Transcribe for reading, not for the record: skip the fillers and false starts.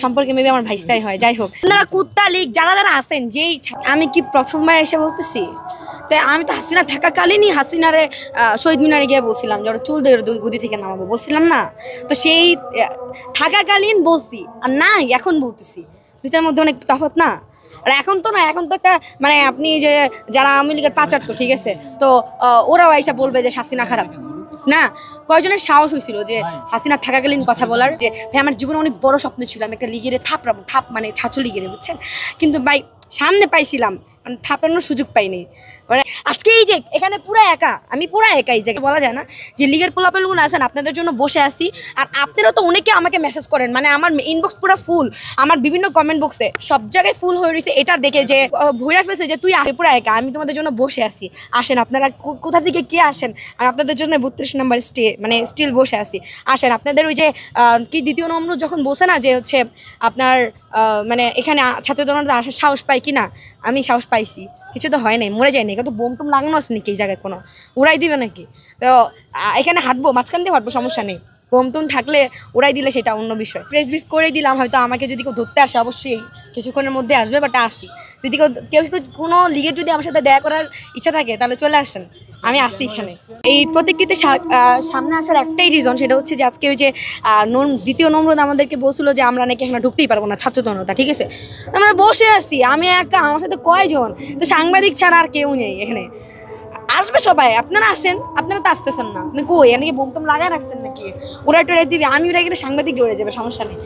সম্পর্কে মেবি আমার ভাইস্তাই হয়। যাই হোক, আপনারা কুত্তা লীগ যারা যারা আছেন, যেই আমি কি প্রথমবার এসে বলতেছি, তাই আমি তো হাসিনা থাকাকালীনই হাসিনারে শহীদ মিনারে গিয়ে বলছিলাম যে ওরা চুল দিয়ে গুদি থেকে নামাবো, বলছিলাম না? তো সেই থাকাকালীন বলছি, আর নাই এখন বলতেছি, দুটার মধ্যে অনেক তফাৎ না? আর এখন তো না, এখন তো একটা মানে আপনি যে যারা আওয়ামী লীগের পাচার, তো ঠিক আছে, তো ওরাও এসে বলবে যে হাসিনা খারাপ না। কয়জনের সাহস হয়েছিল যে হাসিনা থাকাকালীন কথা বলার, যে ভাই আমার জীবনে অনেক বড় স্বপ্ন ছিল আমি একটা লীগের থাপড়াবো, থাপ মানে ছাত্র লীগের, বুঝছেন? কিন্তু ভাই সামনে পাইছিলাম, থাপড়ানোর সুযোগ পাইনি। মানে আজকে এই যে এখানে পুরো একা, আমি পুরো একা, এই জায়গায় বলা যায় না যে লীগের পোলাপেলগুলো আছেন, আপনাদের জন্য বসে আসি। আর আপনারা তো অনেকে আমাকে মেসেজ করেন, মানে আমার ইনবক্স পুরো ফুল, আমার বিভিন্ন কমেন্ট বক্সে সব জায়গায় ফুল হয়ে রয়েছে, এটা দেখে যে ভুইরা ফেলছে যে তুই আগে পুরো একা, আমি তোমাদের জন্য বসে আসি, আসেন আপনারা কোথা থেকে কে আসেন, আমি আপনাদের জন্য 32 নম্বর স্টিল বসে আসি, আসেন। আপনাদের ওই যে কি দ্বিতীয় নম্বর যখন বসে না যে হচ্ছে আপনার মানে এখানে ছাত্র জনতা আসার সাহস পায় কি না, আমি সাহস পাইছি, কিছু তো হয় নাই, মরে যায় না, কত বোম টোম লাগানো আছে নাকি এই জায়গায়, কোনো উড়াই দিবে নাকি? তো এখানে হাঁটবো, মাঝখান দিয়ে হাঁটবো, সমস্যা নেই। বোম টোম থাকলে উড়াই দিলে সেটা অন্য বিষয়। প্রেস ব্রিফ করে দিলাম, হয়তো আমাকে যদি কেউ ধরতে আসে অবশ্যই কিছুক্ষণের মধ্যে আসবে, বাট আসি। যদি কেউ কোনো লিগের যদি আমার সাথে দেখা করার ইচ্ছা থাকে তাহলে চলে আসেন, আমি আসছি এখানে। এই প্রতীকটিতে সামনে আসার একটাই রিজন, সেটা হচ্ছে যে আজকে ওই যে দ্বিতীয় নম্বর আমাদেরকে বলছিল যে আমরা নাকি এখানে ঢুকতেই পারবো না, ছাত্র জনতা, ঠিক আছে? আমরা বসে আসছি, আমি একা, আমার সাথে কয়জন, তো সাংবাদিক ছাড়া আর কেউ নেই এখানে। আসবে সবাই, আপনারা আসেন, আপনারা তো আসতেছেন না, আপনি কই, এনাকে বোম টোম লাগায় রাখছেন নাকি? ওরা টোরা দিবে, আমি ওরা গেলে সাংবাদিক ডরে যাবে, সমস্যা নেই।